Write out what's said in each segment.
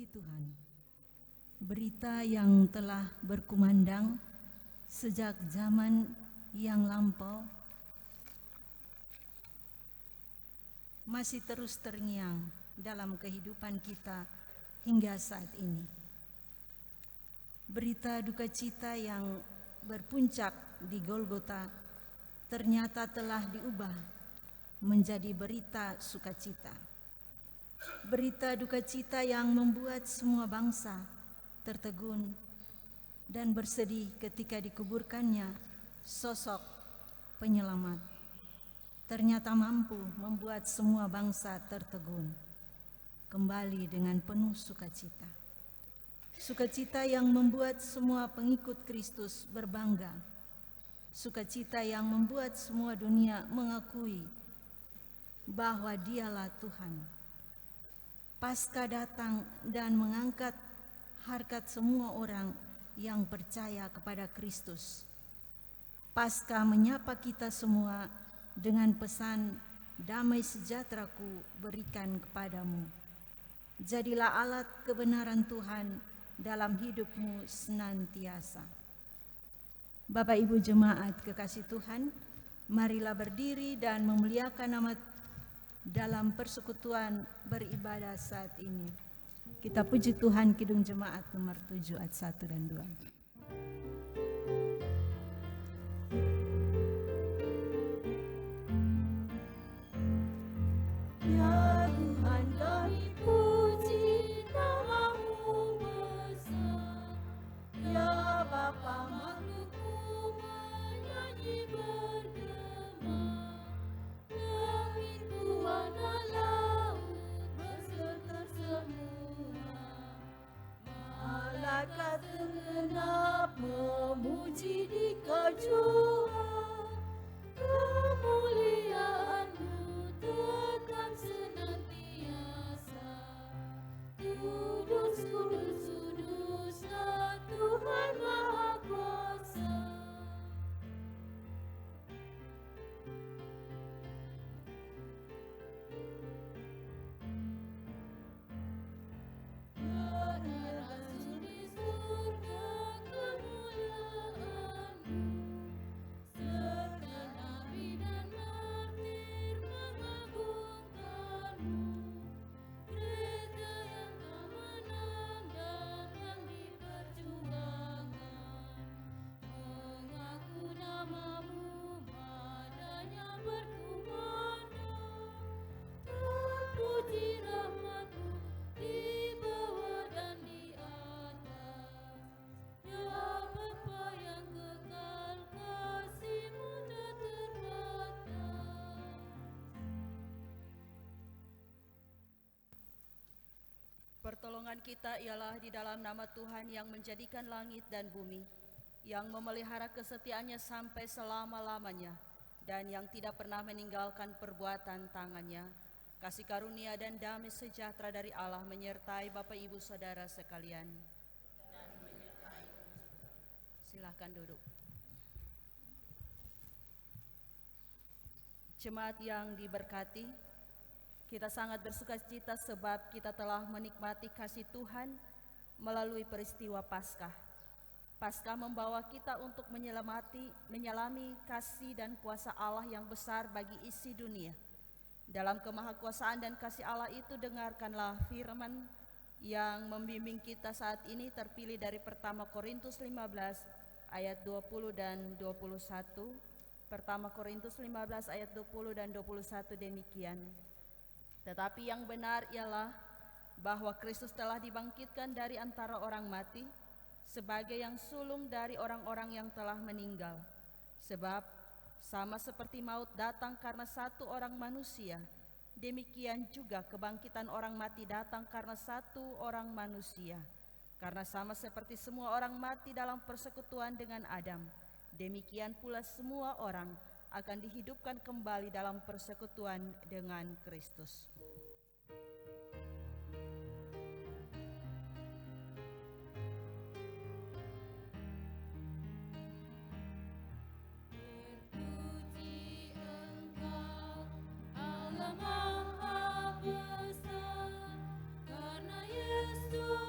mengikuti Tuhan. Berita yang telah berkumandang sejak zaman yang lampau masih terus terngiang dalam kehidupan kita hingga saat ini. Berita duka cita yang berpuncak di Golgota ternyata telah diubah menjadi berita sukacita. Berita duka cita yang membuat semua bangsa tertegun dan bersedih ketika dikuburkannya sosok penyelamat. Ternyata mampu membuat semua bangsa tertegun kembali dengan penuh sukacita. Sukacita yang membuat semua pengikut Kristus berbangga. Sukacita yang membuat semua dunia mengakui bahwa Dialah Tuhan. Paskah datang dan mengangkat harkat semua orang yang percaya kepada Kristus. Paskah menyapa kita semua dengan pesan, damai sejahtera-Ku berikan kepadamu. Jadilah alat kebenaran Tuhan dalam hidupmu senantiasa. Bapak Ibu jemaat kekasih Tuhan, marilah berdiri dan memuliakan nama dalam persekutuan beribadah saat ini. Kita puji Tuhan Kidung Jemaat nomor 7 ayat 1 dan 2. Ya Tuhan kami puji nama-Mu besar. Ya Bapa makhluk-Mu menyanyi bergema. Langit buana laut berserta semua. Malaikat segenap memuji di kajua. Kemuliaan-Mu tetap senantiasa. Kudus, kudus, kuduslah Tuhan Maha Kuasa. Rasul di surga kemuliaan-Mu, serta nabi dan martir mengagungkan-Mu. Gereja yang tak menang dan yang di perjuangan, mengaku nama-Mu, madanya berkumandang. Terpuji rahmat-Mu di bawah dan di atas. Ya Bapa yang kekal, kasih-Mu tak terbatas. Pertolongan kita ialah di dalam nama Tuhan yang menjadikan langit dan bumi, yang memelihara kesetiaannya sampai selama-lamanya, dan yang tidak pernah meninggalkan perbuatan tangannya. Kasih karunia dan damai sejahtera dari Allah menyertai Bapak Ibu Saudara sekalian. Silahkan duduk. Jemaat yang diberkati, kita sangat bersukacita sebab kita telah menikmati kasih Tuhan melalui peristiwa Paskah. Paskah membawa kita untuk menyelami kasih dan kuasa Allah yang besar bagi isi dunia. Dalam kemahakuasaan dan kasih Allah itu, dengarkanlah firman yang membimbing kita saat ini terpilih dari pertama Korintus 15 ayat 20 dan 21. Pertama Korintus 15 ayat 20 dan 21 demikian. Tetapi yang benar ialah bahwa Kristus telah dibangkitkan dari antara orang mati sebagai yang sulung dari orang-orang yang telah meninggal. Sebab sama seperti maut datang karena satu orang manusia, demikian juga kebangkitan orang mati datang karena satu orang manusia. Karena sama seperti semua orang mati dalam persekutuan dengan Adam, demikian pula semua orang akan dihidupkan kembali dalam persekutuan dengan Kristus. Terpuji Engkau, Allah Maha Besar, karena Yesus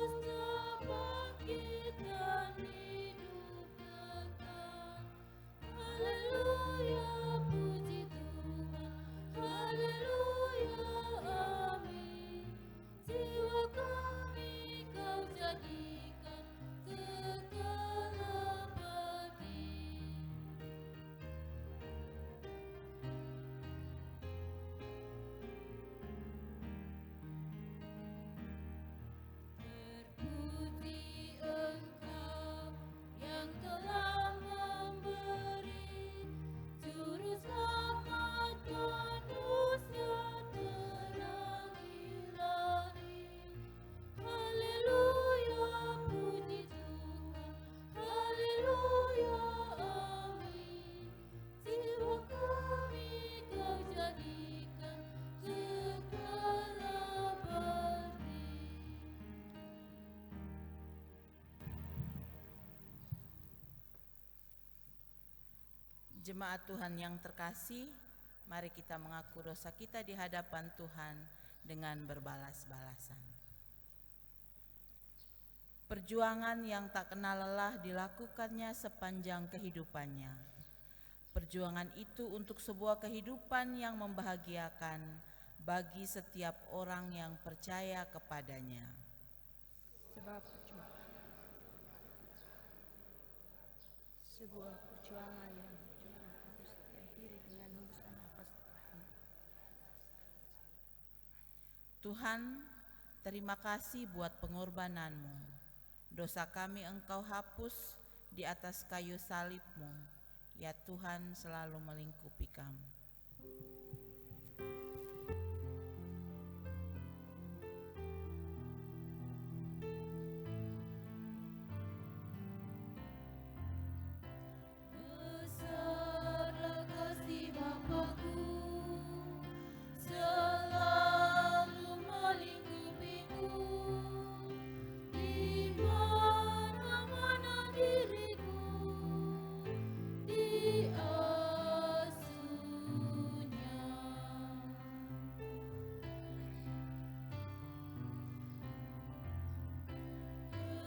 Jemaat Tuhan yang terkasih, mari kita mengaku dosa kita di hadapan Tuhan dengan berbalas-balasan. Perjuangan yang tak kenal lelah dilakukannya sepanjang kehidupannya. Perjuangan itu untuk sebuah kehidupan yang membahagiakan bagi setiap orang yang percaya kepadanya. Sebuah perjuangan yang harus diakhiri dengan hembuskan nafas terakhir. Tuhan, terima kasih buat pengorbananmu. Dosa kami Engkau hapus di atas kayu salib-Mu. Ya Tuhan, selalu melingkupi kami. Besarlah kasih Bapa-Ku, selalu melingkupiku, di mana-mana diriku diasuhnya.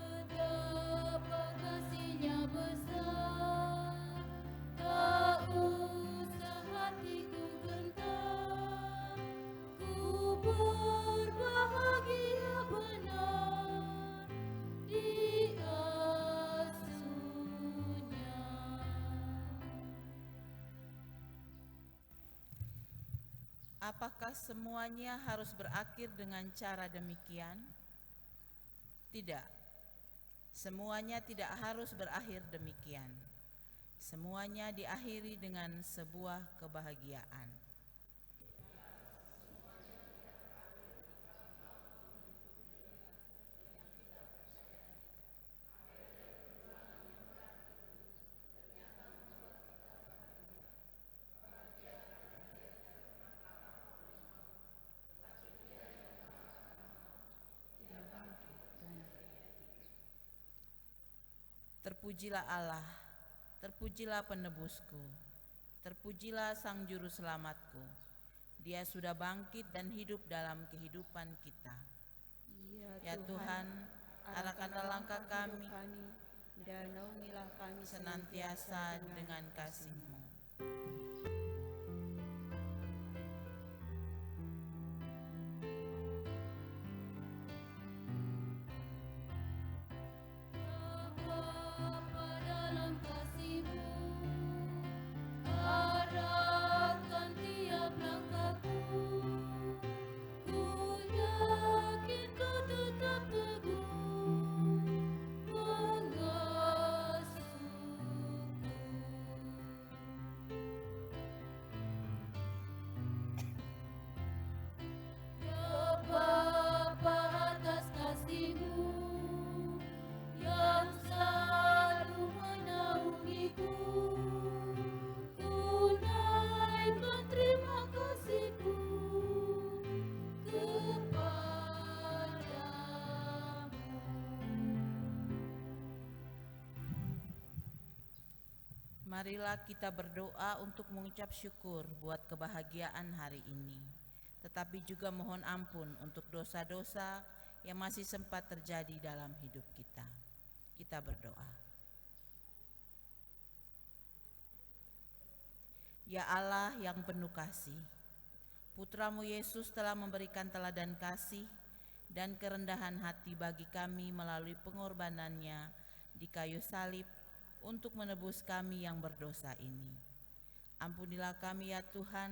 Betapa kasih-Nya besar, tak usah hatiku gentar, ku berbahagia benar diasuhnya. Apakah semuanya harus berakhir dengan cara demikian? Tidak. Semuanya tidak harus berakhir demikian. Semuanya diakhiri dengan sebuah kebahagiaan. Terpujilah Allah, terpujilah penebusku, terpujilah Sang Juru Selamatku. Dia sudah bangkit dan hidup dalam kehidupan kita. Ya Tuhan, arahkanlah langkah kami, dan naungilah kami senantiasa dengan kasih-Mu. Bapa dalam kasih-Mu, arahkan tiap langkahku. Ku yakin Kau tetap teguh mengasuhku. Ya Bapa, atas kasih-Mu yang selalu menaungiku, tunaikan terima kasihku kepadamu. Marilah kita berdoa untuk mengucap syukur buat kebahagiaan hari ini, tetapi juga mohon ampun untuk dosa-dosa yang masih sempat terjadi dalam hidup kita. Kita berdoa. Ya Allah yang penuh kasih, Putra-Mu Yesus telah memberikan teladan kasih dan kerendahan hati bagi kami melalui pengorbanannya di kayu salib untuk menebus kami yang berdosa ini. Ampunilah kami ya Tuhan,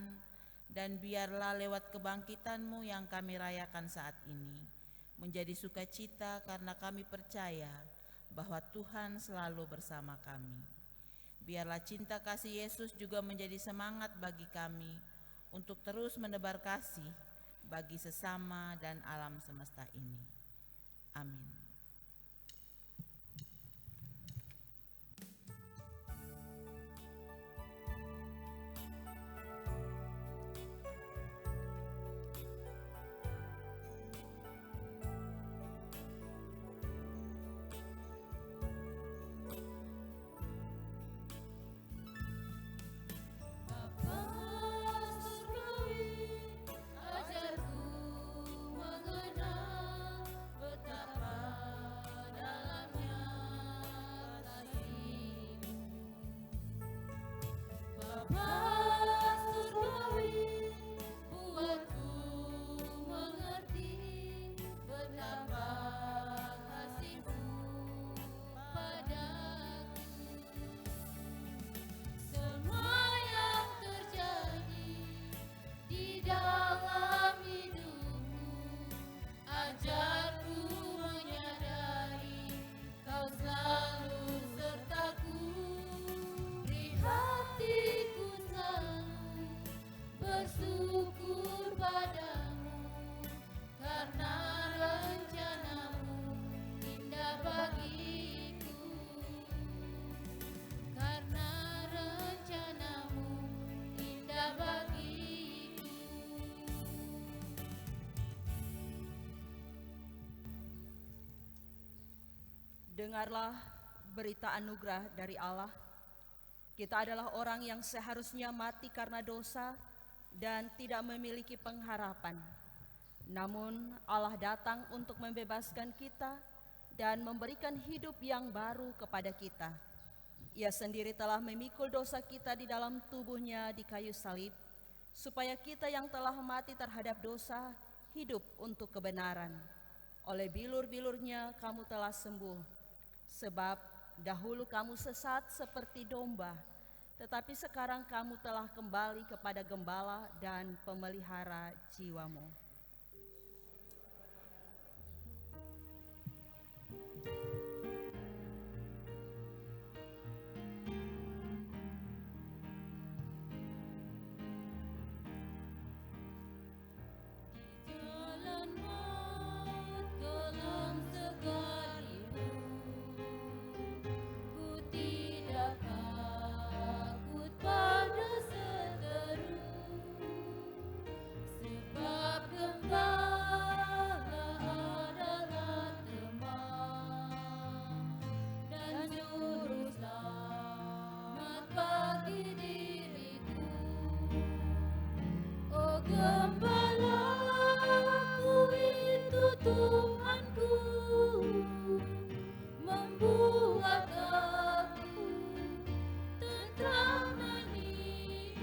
dan biarlah lewat kebangkitan-Mu yang kami rayakan saat ini menjadi sukacita karena kami percaya bahwa Tuhan selalu bersama kami. Biarlah cinta kasih Yesus juga menjadi semangat bagi kami untuk terus menebar kasih bagi sesama dan alam semesta ini. Amin. Dengarlah berita anugerah dari Allah. Kita adalah orang yang seharusnya mati karena dosa dan tidak memiliki pengharapan. Namun Allah datang untuk membebaskan kita dan memberikan hidup yang baru kepada kita. Ia sendiri telah memikul dosa kita di dalam tubuhnya di kayu salib, supaya kita yang telah mati terhadap dosa hidup untuk kebenaran. Oleh bilur-bilurnya kamu telah sembuh, sebab dahulu kamu sesat seperti domba, tetapi sekarang kamu telah kembali kepada gembala dan pemelihara jiwamu. Jalan maut kelam sekalimu, ku tidak takut pada seteru, sebab gembala adalah teman dan juru selamat bagi diriku. Oh gembalaku itu Tuhanku, membuat aku tentram hening,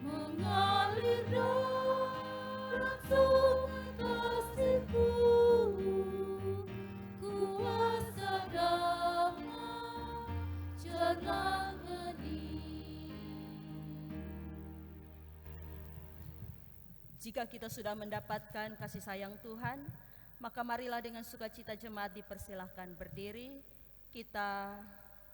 mengalir dalam sungai kasih-Ku, kuasa damai celang hening. Jika kita sudah mendapatkan kasih sayang Tuhan, maka marilah dengan sukacita jemaat dipersilahkan berdiri. Kita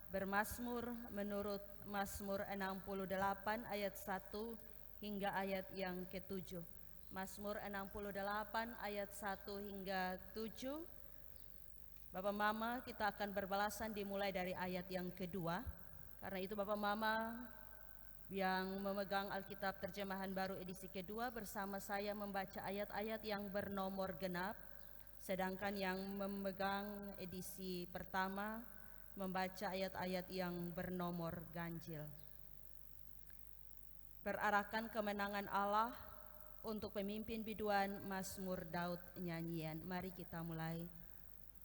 bermazmur menurut Mazmur 68 ayat 1 hingga ayat yang ke-7. Mazmur 68 ayat 1 hingga 7. Bapak Mama, kita akan berbalasan dimulai dari ayat yang kedua. Karena itu Bapak Mama yang memegang Alkitab terjemahan baru edisi kedua bersama saya membaca ayat-ayat yang bernomor genap, sedangkan yang memegang edisi pertama membaca ayat-ayat yang bernomor ganjil. Berarahkan kemenangan Allah untuk pemimpin biduan Mazmur Daud nyanyian. Mari kita mulai.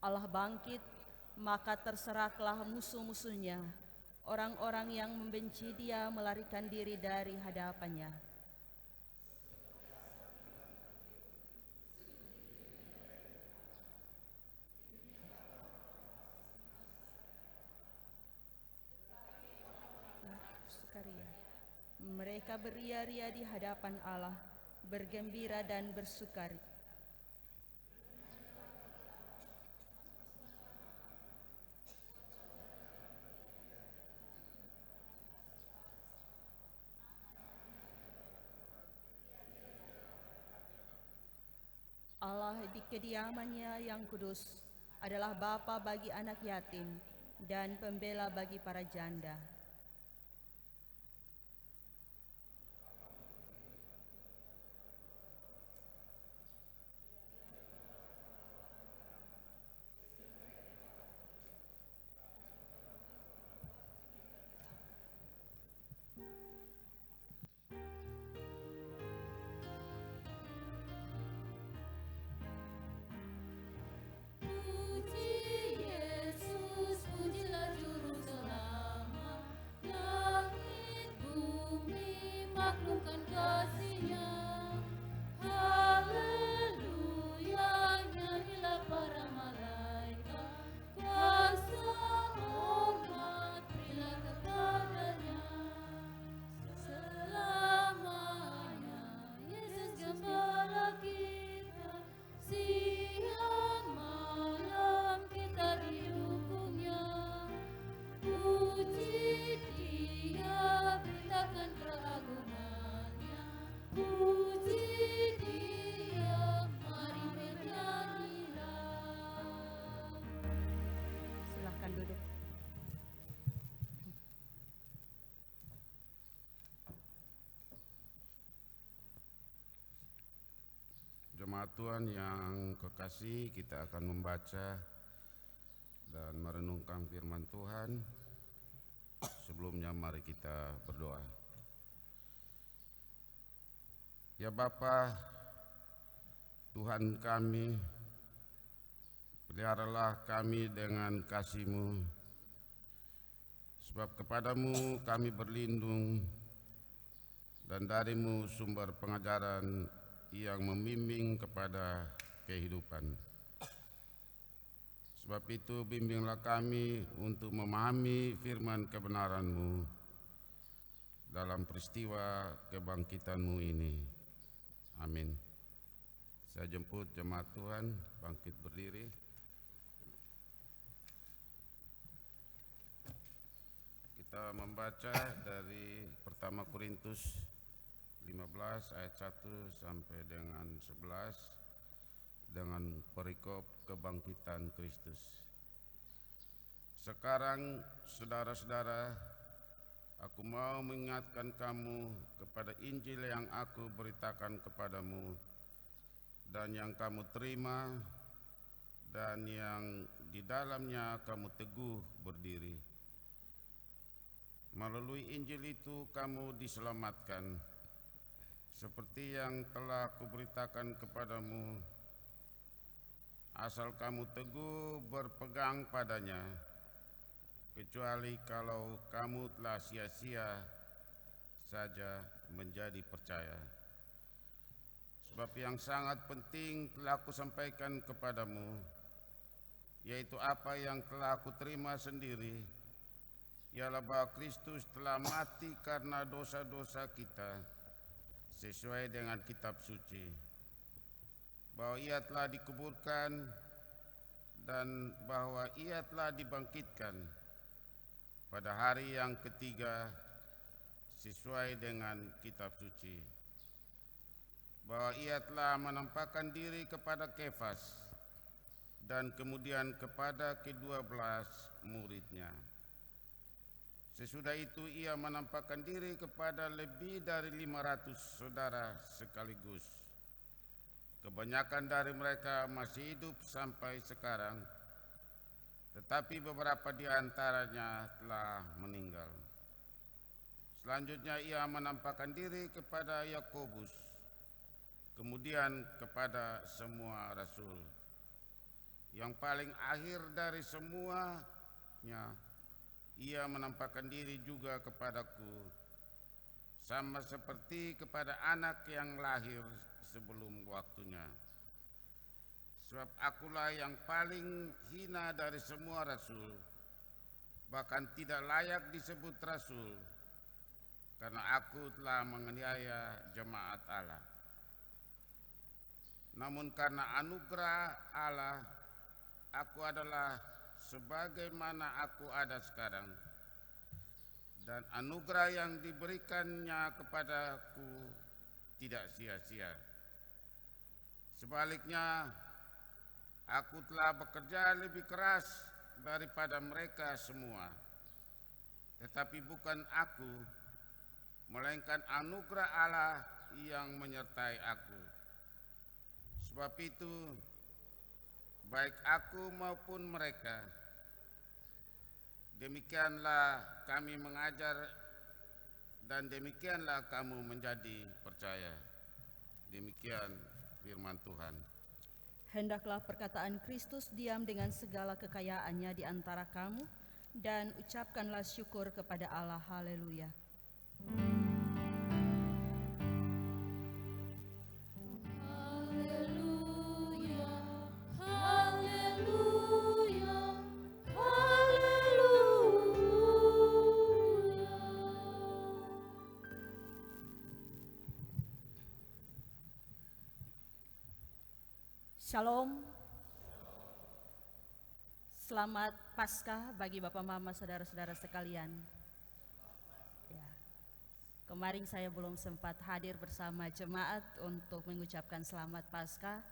Allah bangkit, maka terseraklah musuh-musuhnya. Orang-orang yang membenci Dia melarikan diri dari hadapannya. Sukaria. Mereka beria-ria di hadapan Allah, bergembira dan bersukari. Allah di kediamannya yang kudus adalah bapa bagi anak yatim dan pembela bagi para janda. Puji Yesus, pujilah Juru Selamat, langit bumi maklumkan kasih-Nya. Haleluya, nyanyilah para malaikat, kuasa hormat berilah kepadanya. Selamanya Yesus gembala kita, siang malam kita didukungnya. Puji Dia, beritakan keagungannya. Puji Dia, mari bernyanyilah. Silahkan duduk. Jemaat Tuhan yang kekasih, kita akan membaca dan merenungkan firman Tuhan. Sebelumnya mari kita berdoa. Ya Bapa, Tuhan kami, peliharalah kami dengan kasih-Mu, sebab kepadamu kami berlindung, dan dari-Mu sumber pengajaran yang membimbing kepada kehidupan. Sebab itu bimbinglah kami untuk memahami firman kebenaran-Mu dalam peristiwa kebangkitan-Mu ini. Amin. Saya jemput jemaat Tuhan bangkit berdiri. Kita membaca dari pertama Korintus 15 ayat 1 sampai dengan 11 dengan perikop kebangkitan Kristus. Sekarang saudara-saudara, aku mau mengingatkan kamu kepada Injil yang aku beritakan kepadamu dan yang kamu terima dan yang di dalamnya kamu teguh berdiri. Melalui Injil itu kamu diselamatkan, seperti yang telah kuberitakan kepadamu, asal kamu teguh berpegang padanya, kecuali kalau kamu telah sia-sia saja menjadi percaya. Sebab yang sangat penting telah kusampaikan kepadamu, yaitu apa yang telah kuterima sendiri, ialah bahwa Kristus telah mati karena dosa-dosa kita sesuai dengan kitab suci, bahwa ia telah dikuburkan dan bahwa ia telah dibangkitkan pada hari yang ketiga sesuai dengan kitab suci, bahwa ia telah menampakkan diri kepada Kefas dan kemudian kepada ke-12 muridnya. Sesudah itu ia menampakkan diri kepada lebih dari 500 saudara sekaligus. Kebanyakan dari mereka masih hidup sampai sekarang, tetapi beberapa di antaranya telah meninggal. Selanjutnya ia menampakkan diri kepada Yakobus, kemudian kepada semua rasul. Yang paling akhir dari semuanya, ia menampakkan diri juga kepadaku, sama seperti kepada anak yang lahir sebelum waktunya. Sebab akulah yang paling hina dari semua rasul, bahkan tidak layak disebut rasul, karena aku telah menganiaya jemaat Allah. Namun karena anugerah Allah, aku adalah sebagaimana aku ada sekarang, dan anugerah yang diberikannya kepadaku tidak sia-sia. Sebaliknya, aku telah bekerja lebih keras daripada mereka semua. Tetapi bukan aku, melainkan anugerah Allah yang menyertai aku. Sebab itu, baik aku maupun mereka, demikianlah kami mengajar dan demikianlah kamu menjadi percaya. Demikian firman Tuhan. Hendaklah perkataan Kristus diam dengan segala kekayaannya di antara kamu, dan ucapkanlah syukur kepada Allah. Haleluya. Haleluya, haleluya, haleluya. Shalom. Selamat Paskah bagi Bapak Mama saudara-saudara sekalian. Ya. Kemarin saya belum sempat hadir bersama jemaat untuk mengucapkan selamat Paskah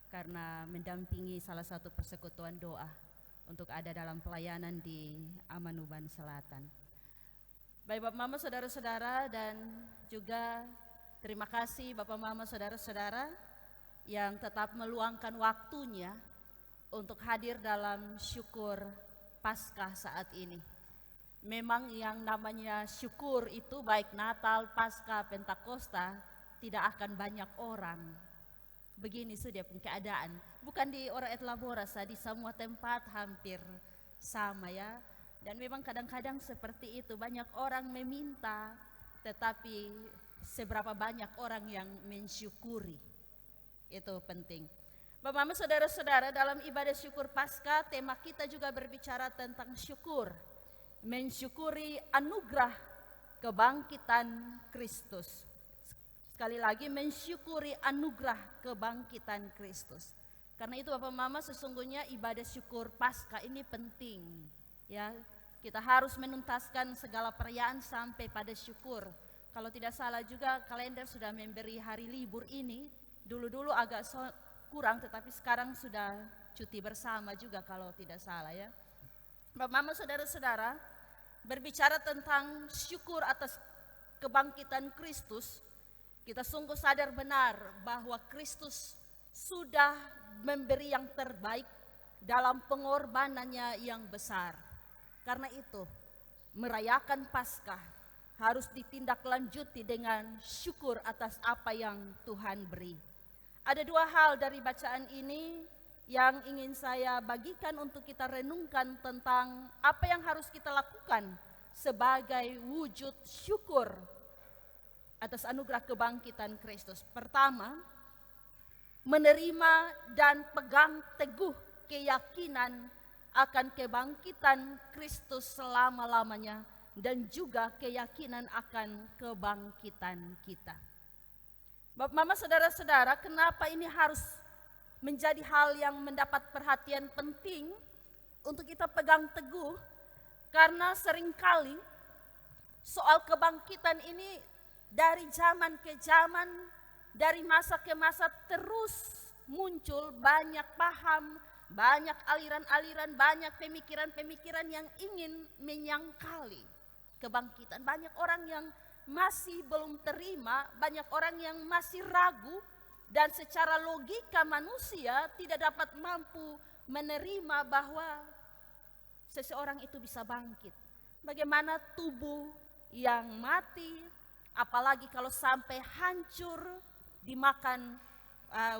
karena mendampingi salah satu persekutuan doa untuk ada dalam pelayanan di Amanuban Selatan. Baik Bapak Mama saudara-saudara, dan juga terima kasih Bapak Mama saudara-saudara yang tetap meluangkan waktunya untuk hadir dalam syukur Paskah saat ini. Memang yang namanya syukur itu baik Natal, Paskah, Pentakosta tidak akan banyak orang. Begini sudah pun keadaan. Bukan di Ora et Labora, di semua tempat hampir sama ya. Dan memang kadang-kadang seperti itu, banyak orang meminta, tetapi seberapa banyak orang yang mensyukuri. Itu penting. Bapak-Ibu, saudara-saudara, dalam ibadah syukur Paskah, tema kita juga berbicara tentang syukur. Mensyukuri anugerah kebangkitan Kristus. Sekali lagi, mensyukuri anugerah kebangkitan Kristus. Karena itu Bapak-Mama, sesungguhnya ibadah syukur Paskah ini penting. Ya, kita harus menuntaskan segala perayaan sampai pada syukur. Kalau tidak salah juga kalender sudah memberi hari libur ini. Dulu-dulu agak kurang, tetapi sekarang sudah cuti bersama juga kalau tidak salah ya. Bapak-Mama, saudara-saudara, berbicara tentang syukur atas kebangkitan Kristus, kita sungguh sadar benar bahwa Kristus sudah memberi yang terbaik dalam pengorbanannya yang besar. Karena itu, merayakan Paskah harus ditindaklanjuti dengan syukur atas apa yang Tuhan beri. Ada dua hal dari bacaan ini yang ingin saya bagikan untuk kita renungkan tentang apa yang harus kita lakukan sebagai wujud syukur atas anugerah kebangkitan Kristus. Pertama, menerima dan pegang teguh keyakinan akan kebangkitan Kristus selama-lamanya dan juga keyakinan akan kebangkitan kita. Bapak, Mama, saudara-saudara, kenapa ini harus menjadi hal yang mendapat perhatian penting untuk kita pegang teguh? Karena seringkali soal kebangkitan ini dari zaman ke zaman, dari masa ke masa terus muncul banyak paham, banyak aliran-aliran, banyak pemikiran-pemikiran yang ingin menyangkali kebangkitan. Banyak orang yang masih belum terima, banyak orang yang masih ragu, dan secara logika manusia tidak dapat mampu menerima bahwa seseorang itu bisa bangkit. Bagaimana tubuh yang mati, apalagi kalau sampai hancur dimakan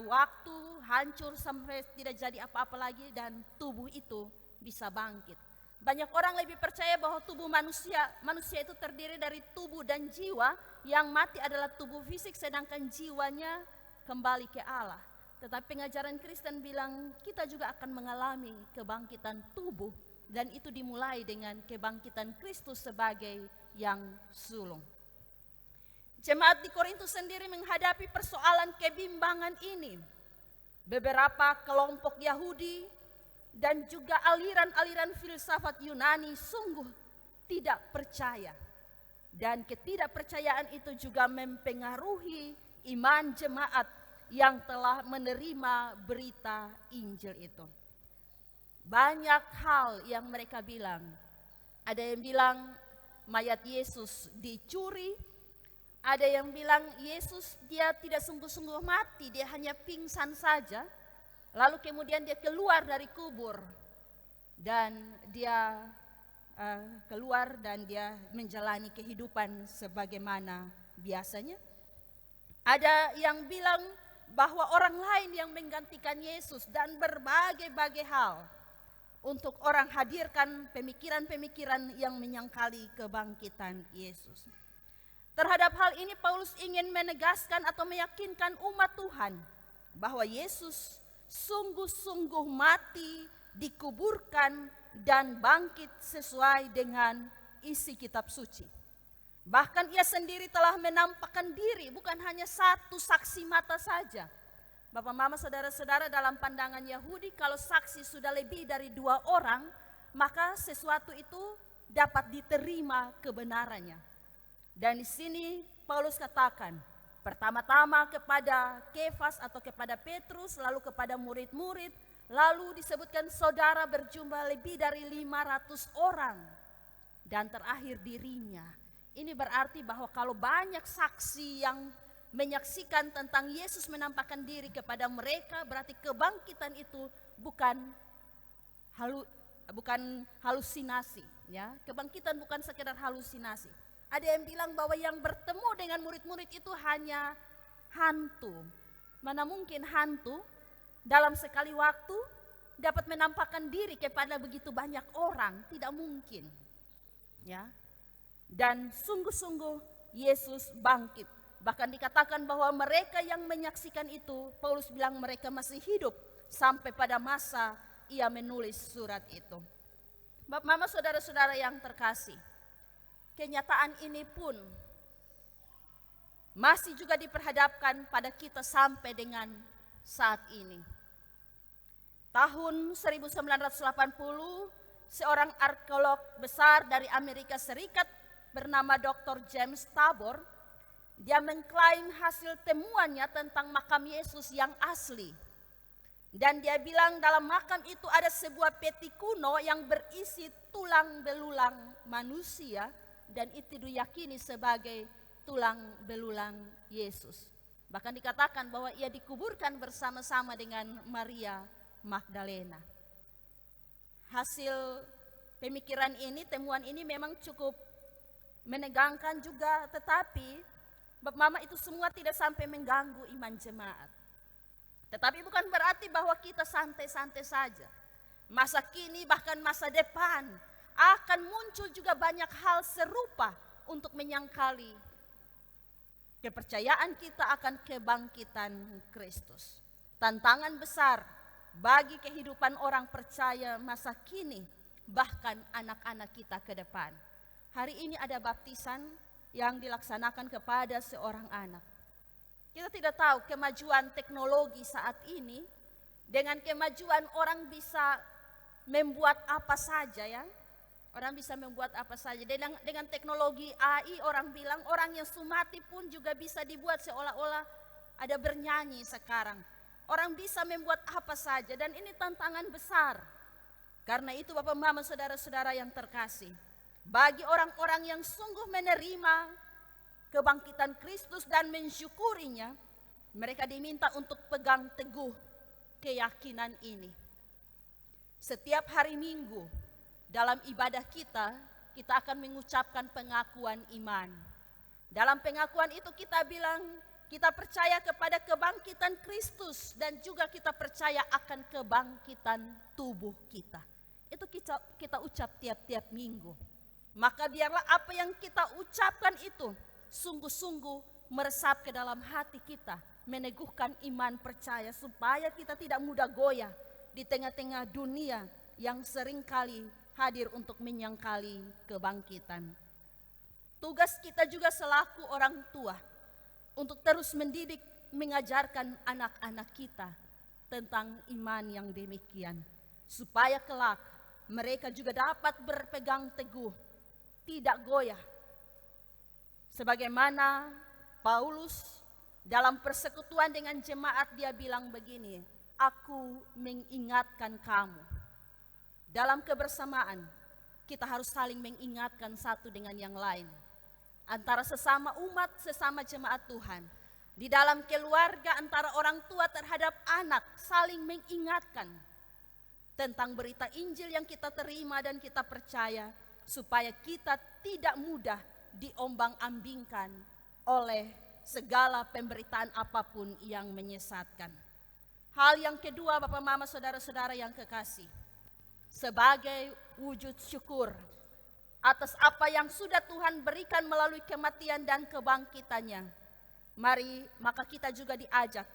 waktu, hancur sampai tidak jadi apa-apa lagi, dan tubuh itu bisa bangkit. Banyak orang lebih percaya bahwa tubuh manusia itu terdiri dari tubuh dan jiwa. Yang mati adalah tubuh fisik, sedangkan jiwanya kembali ke Allah. Tetapi pengajaran Kristen bilang kita juga akan mengalami kebangkitan tubuh, dan itu dimulai dengan kebangkitan Kristus sebagai yang sulung. Jemaat di Korintus sendiri menghadapi persoalan kebimbangan ini. Beberapa kelompok Yahudi dan juga aliran-aliran filsafat Yunani sungguh tidak percaya. Dan ketidakpercayaan itu juga mempengaruhi iman jemaat yang telah menerima berita Injil itu. Banyak hal yang mereka bilang. Ada yang bilang mayat Yesus dicuri. Ada yang bilang Yesus dia tidak sungguh-sungguh mati, dia hanya pingsan saja. Lalu kemudian dia keluar dari kubur. Dan dia keluar dan dia menjalani kehidupan sebagaimana biasanya. Ada yang bilang bahwa orang lain yang menggantikan Yesus, dan berbagai-bagai hal untuk orang hadirkan pemikiran-pemikiran yang menyangkali kebangkitan Yesus. Terhadap hal ini Paulus ingin menegaskan atau meyakinkan umat Tuhan bahwa Yesus sungguh-sungguh mati, dikuburkan, dan bangkit sesuai dengan isi kitab suci. Bahkan ia sendiri telah menampakkan diri, bukan hanya satu saksi mata saja. Bapak, Mama, saudara-saudara, dalam pandangan Yahudi, kalau saksi sudah lebih dari 2 orang, maka sesuatu itu dapat diterima kebenarannya. Dan di sini Paulus katakan, pertama-tama kepada Kefas atau kepada Petrus, lalu kepada murid-murid, lalu disebutkan saudara berjumlah lebih dari 500 orang. Dan terakhir dirinya. Ini berarti bahwa kalau banyak saksi yang menyaksikan tentang Yesus menampakkan diri kepada mereka, berarti kebangkitan itu bukan halusinasi, ya. Kebangkitan bukan sekedar halusinasi. Ada yang bilang bahwa yang bertemu dengan murid-murid itu hanya hantu. Mana mungkin hantu dalam sekali waktu dapat menampakkan diri kepada begitu banyak orang? Tidak mungkin. Ya. Dan sungguh-sungguh Yesus bangkit. Bahkan dikatakan bahwa mereka yang menyaksikan itu, Paulus bilang mereka masih hidup sampai pada masa ia menulis surat itu. Bapak, Mama, saudara-saudara yang terkasih, kenyataan ini pun masih juga diperhadapkan pada kita sampai dengan saat ini. Tahun 1980, seorang arkeolog besar dari Amerika Serikat bernama Dr. James Tabor, dia mengklaim hasil temuannya tentang makam Yesus yang asli. Dan dia bilang dalam makam itu ada sebuah peti kuno yang berisi tulang belulang manusia, dan itu diyakini sebagai tulang belulang Yesus. Bahkan dikatakan bahwa ia dikuburkan bersama-sama dengan Maria Magdalena. Hasil pemikiran ini, temuan ini memang cukup menegangkan juga, tetapi Bapak Mama itu semua tidak sampai mengganggu iman jemaat. Tetapi bukan berarti bahwa kita santai-santai saja. Masa kini bahkan masa depan akan muncul juga banyak hal serupa untuk menyangkali kepercayaan kita akan kebangkitan Kristus. Tantangan besar bagi kehidupan orang percaya masa kini, bahkan anak-anak kita ke depan. Hari ini ada baptisan yang dilaksanakan kepada seorang anak. Kita tidak tahu kemajuan teknologi saat ini, dengan kemajuan orang bisa membuat apa saja, ya. Orang bisa membuat apa saja. Dengan teknologi AI, orang bilang orang yang sumati pun juga bisa dibuat seolah-olah ada bernyanyi sekarang. Orang bisa membuat apa saja, dan ini tantangan besar. Karena itu Bapak Mama, saudara-saudara yang terkasih, bagi orang-orang yang sungguh menerima kebangkitan Kristus dan mensyukurinya, mereka diminta untuk pegang teguh keyakinan ini. Setiap hari Minggu dalam ibadah kita akan mengucapkan pengakuan iman. Dalam pengakuan itu kita bilang kita percaya kepada kebangkitan Kristus dan juga kita percaya akan kebangkitan tubuh kita. Itu kita ucap tiap-tiap minggu. Maka biarlah apa yang kita ucapkan itu sungguh-sungguh meresap ke dalam hati kita, meneguhkan iman percaya supaya kita tidak mudah goyah di tengah-tengah dunia yang seringkali hadir untuk menyangkali kebangkitan. Tugas kita juga selaku orang tua untuk terus mendidik, mengajarkan anak-anak kita tentang iman yang demikian, supaya kelak mereka juga dapat berpegang teguh, tidak goyah. Sebagaimana Paulus dalam persekutuan dengan jemaat, dia bilang begini, aku mengingatkan kamu. Dalam kebersamaan kita harus saling mengingatkan satu dengan yang lain. Antara sesama umat, sesama jemaat Tuhan. Di dalam keluarga antara orang tua terhadap anak saling mengingatkan tentang berita Injil yang kita terima dan kita percaya, supaya kita tidak mudah diombang-ambingkan oleh segala pemberitaan apapun yang menyesatkan. Hal yang kedua, Bapak Mama, saudara-saudara yang kekasih, sebagai wujud syukur atas apa yang sudah Tuhan berikan melalui kematian dan kebangkitannya, maka kita juga diajak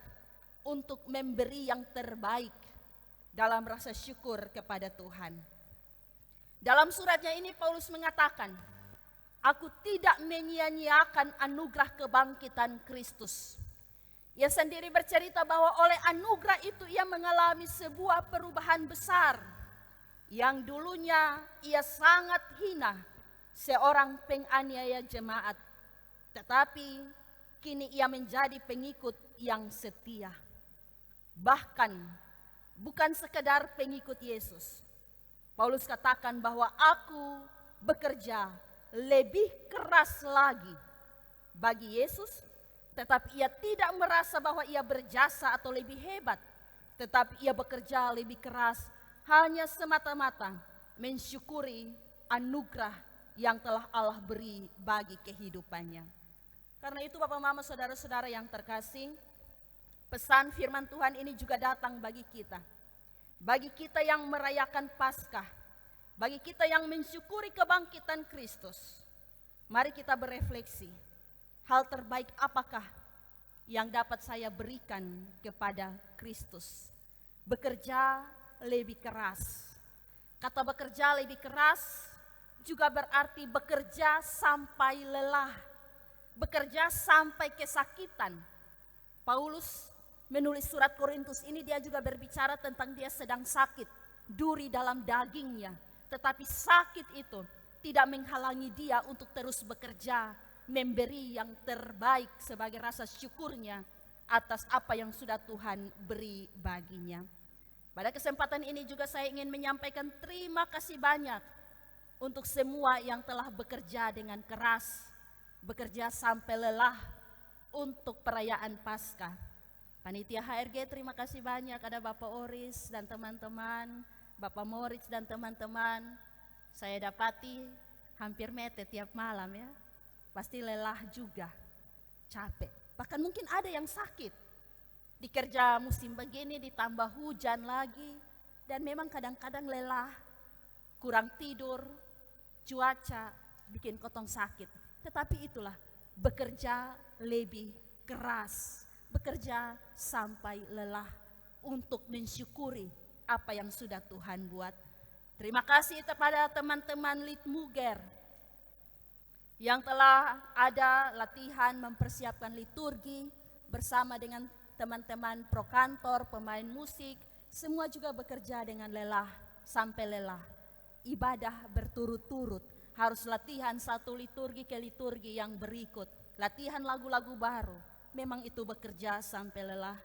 untuk memberi yang terbaik dalam rasa syukur kepada Tuhan. Dalam suratnya ini Paulus mengatakan, aku tidak menyia-nyiakan anugerah kebangkitan Kristus. Ia sendiri bercerita bahwa oleh anugerah itu ia mengalami sebuah perubahan besar. Yang dulunya ia sangat hina, seorang penganiaya jemaat. Tetapi kini ia menjadi pengikut yang setia. Bahkan bukan sekedar pengikut Yesus. Paulus katakan bahwa aku bekerja lebih keras lagi bagi Yesus, tetapi ia tidak merasa bahwa ia berjasa atau lebih hebat. tetapi ia bekerja lebih keras hanya semata-mata mensyukuri anugerah yang telah Allah beri bagi kehidupannya. Karena itu Bapak Mama saudara-saudara yang terkasih, pesan firman Tuhan ini juga datang bagi kita. Bagi kita yang merayakan Paskah, bagi kita yang mensyukuri kebangkitan Kristus. Mari kita berefleksi, hal terbaik apakah yang dapat saya berikan kepada Kristus? Bekerja lebih keras. Kata bekerja lebih keras juga berarti bekerja sampai lelah, bekerja sampai kesakitan. Paulus menulis surat Korintus ini, dia juga berbicara tentang dia sedang sakit, duri dalam dagingnya. Tetapi sakit itu tidak menghalangi dia untuk terus bekerja, memberi yang terbaik sebagai rasa syukurnya atas apa yang sudah Tuhan beri baginya. Pada kesempatan ini juga saya ingin menyampaikan terima kasih banyak untuk semua yang telah bekerja dengan keras, bekerja sampai lelah untuk perayaan Paskah. Panitia HRG terima kasih banyak, ada Bapak Oris dan teman-teman, Bapak Moritz dan teman-teman. Saya dapati hampir mete tiap malam ya. Pasti lelah juga, capek. Bahkan mungkin ada yang sakit. Dikerja musim begini ditambah hujan lagi. Dan memang kadang-kadang lelah, kurang tidur, cuaca bikin kotong sakit. Tetapi itulah, bekerja lebih keras. Bekerja sampai lelah untuk mensyukuri apa yang sudah Tuhan buat. Terima kasih kepada teman-teman Litmuger yang telah ada latihan mempersiapkan liturgi bersama dengan teman-teman prokantor, pemain musik, semua juga bekerja dengan lelah sampai lelah. Ibadah berturut-turut, harus latihan satu liturgi ke liturgi yang berikut, latihan lagu-lagu baru, memang itu bekerja sampai lelah.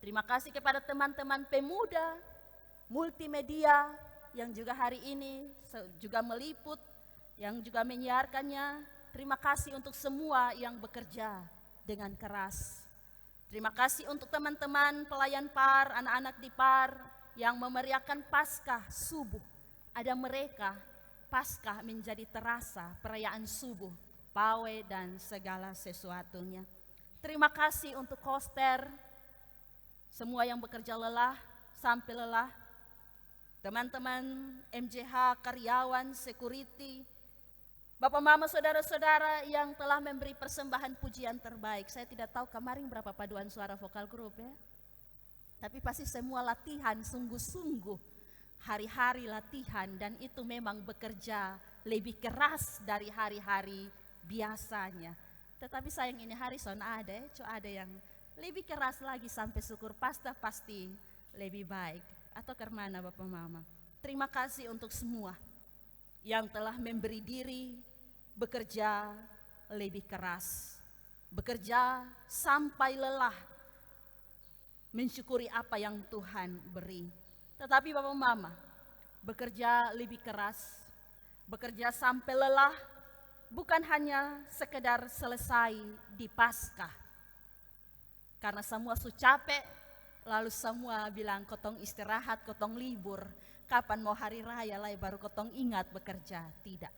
Terima kasih kepada teman-teman pemuda, multimedia yang juga hari ini juga meliput, yang juga menyiarkannya. Terima kasih untuk semua yang bekerja dengan keras. Terima kasih untuk teman-teman pelayan PAR, anak-anak di PAR yang memeriahkan Paskah subuh. Ada mereka, Paskah menjadi terasa perayaan subuh, pawai dan segala sesuatunya. Terima kasih untuk koster, semua yang bekerja lelah sampai lelah. Teman-teman MJH, karyawan, security, Bapak Mama saudara-saudara yang telah memberi persembahan pujian terbaik. Saya tidak tahu kemarin berapa paduan suara vokal grup ya. Tapi pasti semua latihan sungguh-sungguh. Hari-hari latihan dan itu memang bekerja lebih keras dari hari-hari biasanya. Tetapi sayang ini hari son ada yang lebih keras lagi sampai syukur pasti lebih baik. Atau kemana Bapak Mama? Terima kasih untuk semua yang telah memberi diri bekerja lebih keras, bekerja sampai lelah, mensyukuri apa yang Tuhan beri. Tetapi Bapak Mama, bekerja lebih keras, bekerja sampai lelah, bukan hanya sekedar selesai di Paskah. Karena semua sudah capek, lalu semua bilang kotong istirahat, kotong libur. Kapan mau hari raya lah baru kotong ingat bekerja. Tidak.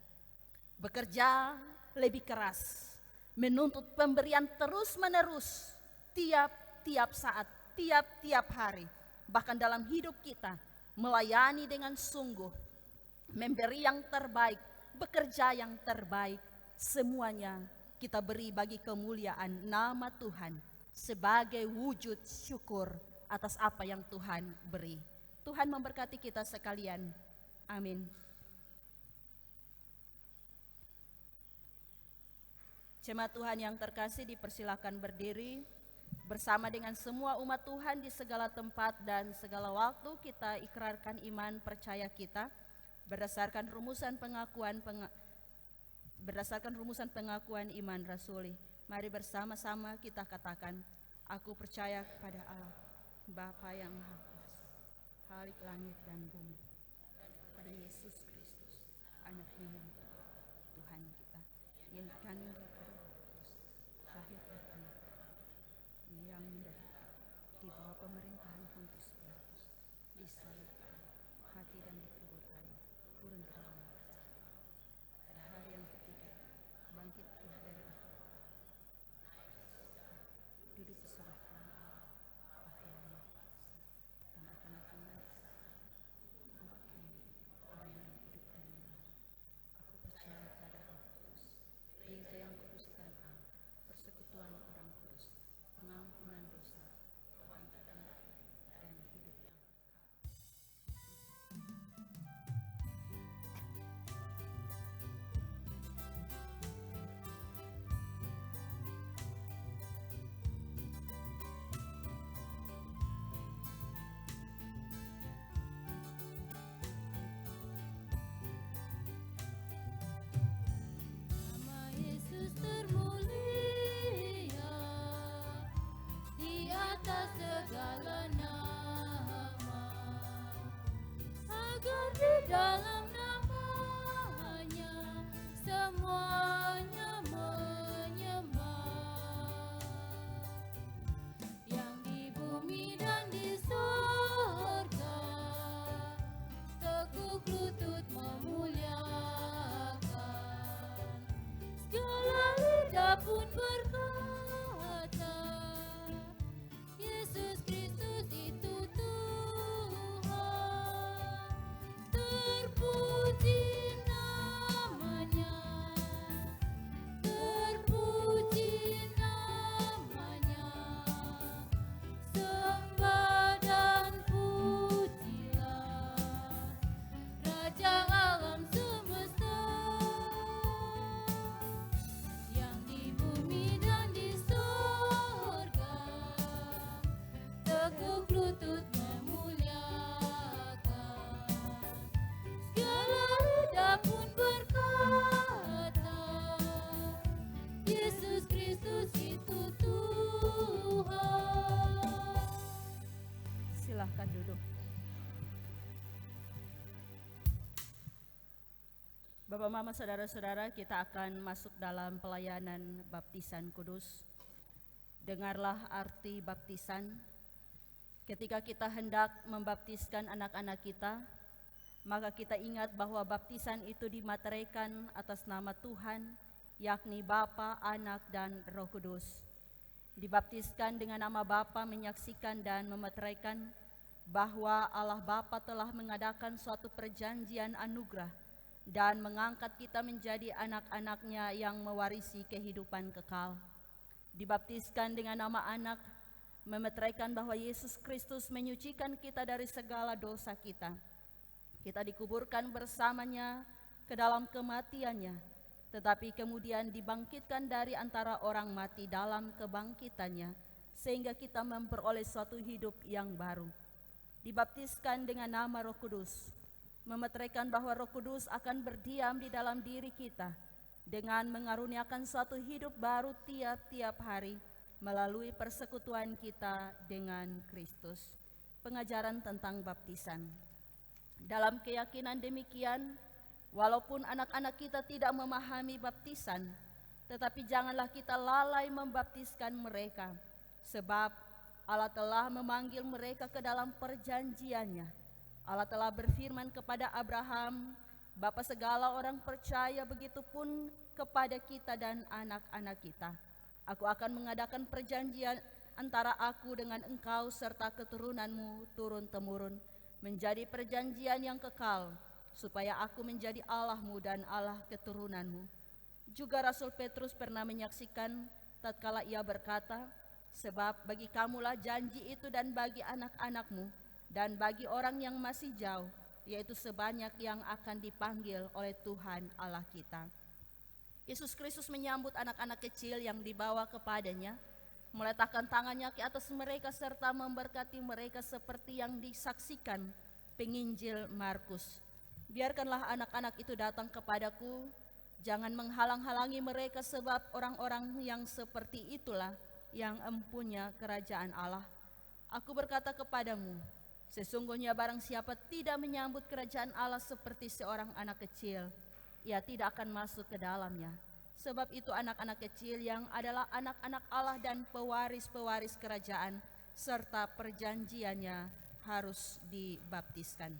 Bekerja lebih keras. Menuntut pemberian terus menerus. Tiap saat, tiap hari. Bahkan dalam hidup kita. Melayani dengan sungguh. Memberi yang terbaik. Bekerja yang terbaik. Semuanya kita beri bagi kemuliaan nama Tuhan. Sebagai wujud syukur atas apa yang Tuhan beri. Tuhan memberkati kita sekalian. Amin. Jemaat Tuhan yang terkasih dipersilakan berdiri. Bersama dengan semua umat Tuhan di segala tempat dan segala waktu kita ikrarkan iman percaya kita. Berdasarkan rumusan pengakuan iman rasuli. Mari bersama-sama kita katakan, aku percaya kepada Allah, Bapa yang Maha Kuasa, Khalik langit dan bumi, pada Yesus Kristus, anaknya yang Tuhan kita, yang kandung dari lahir dari anak, yang menderita di bawah pemerintahan Pontius Pilatus, disalibkan, mati dan dikuburkan, turun ke dalam neraka. Pada hari yang ketiga, bangkit pula dari antara duduk di sebelah kanan Allah, Bapa yang Maha Kuasa, dan akan datang lagi untuk kami orang yang hidup dan mati. Aku percaya pada Roh Kudus, gereja yang kudus dan am, persekutuan orang kudus, pengampunan dosa, kebangkitan dan hidup yang Nama Yesus termulia di atas segala nama, agar di dalam namanya semuanya menyembah, yang di bumi dan di surga teguk lutut memuliakan. Segala lidah pun berkata, Yesus Kristus itu Tuhan. Terpuji namanya, terpuji namanya. Sembah dan pujilah Raja alam semesta, yang di bumi dan di surga teguk lutut memuliakan. Segala lidah pun berkata, Yesus Kristus itu Tuhan. Silahkan duduk. Bapak, Mama, Saudara-saudara, kita akan masuk dalam pelayanan baptisan kudus. Dengarlah arti baptisan. Ketika kita hendak membaptiskan anak-anak kita, maka kita ingat bahwa baptisan itu dimateraikan atas nama Tuhan, yakni Bapa, Anak, dan Roh Kudus. Dibaptiskan dengan nama Bapa menyaksikan dan memeteraikan bahwa Allah Bapa telah mengadakan suatu perjanjian anugerah dan mengangkat kita menjadi anak-anaknya yang mewarisi kehidupan kekal. Dibaptiskan dengan nama Anak, memeteraikan bahwa Yesus Kristus menyucikan kita dari segala dosa kita. Kita dikuburkan bersamanya ke dalam kematiannya, tetapi kemudian dibangkitkan dari antara orang mati dalam kebangkitannya, sehingga kita memperoleh suatu hidup yang baru. Dibaptiskan dengan nama Roh Kudus, memeteraikan bahwa Roh Kudus akan berdiam di dalam diri kita dengan mengaruniakan suatu hidup baru tiap-tiap hari melalui persekutuan kita dengan Kristus. Pengajaran tentang baptisan. Dalam keyakinan demikian, walaupun anak-anak kita tidak memahami baptisan, tetapi janganlah kita lalai membaptiskan mereka, sebab Allah telah memanggil mereka ke dalam perjanjiannya. Allah telah berfirman kepada Abraham, bapa segala orang percaya, begitupun kepada kita dan anak-anak kita. Aku akan mengadakan perjanjian antara aku dengan engkau serta keturunanmu turun-temurun, menjadi perjanjian yang kekal, supaya aku menjadi Allahmu dan Allah keturunanmu. Juga Rasul Petrus pernah menyaksikan tatkala ia berkata, sebab bagi kamulah janji itu dan bagi anak-anakmu, dan bagi orang yang masih jauh, yaitu sebanyak yang akan dipanggil oleh Tuhan Allah kita. Yesus Kristus menyambut anak-anak kecil yang dibawa kepadanya, meletakkan tangannya ke atas mereka serta memberkati mereka seperti yang disaksikan penginjil Markus. Biarkanlah anak-anak itu datang kepadaku, jangan menghalang-halangi mereka, sebab orang-orang yang seperti itulah yang empunya kerajaan Allah. Aku berkata kepadamu, sesungguhnya barang siapa tidak menyambut kerajaan Allah seperti seorang anak kecil, ia tidak akan masuk ke dalamnya. Sebab itu anak-anak kecil yang adalah anak-anak Allah dan pewaris-pewaris kerajaan serta perjanjiannya harus dibaptiskan.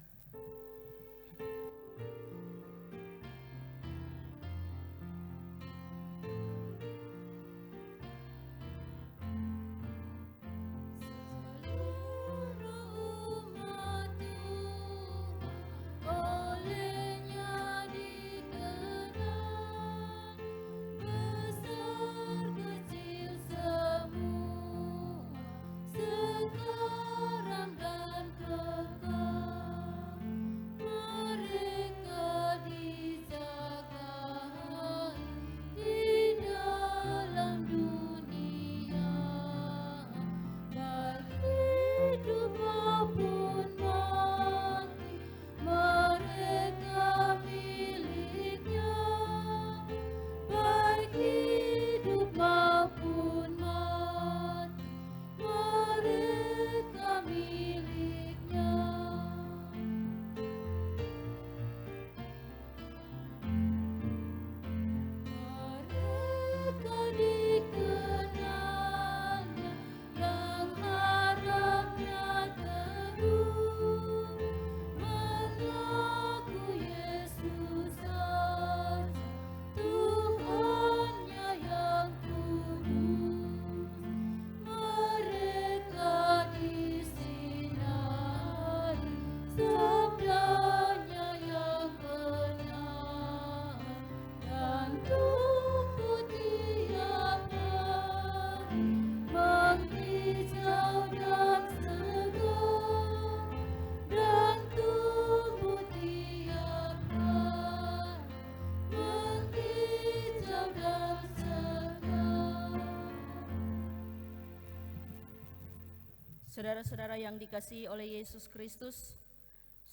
Saudara-saudara yang dikasihi oleh Yesus Kristus,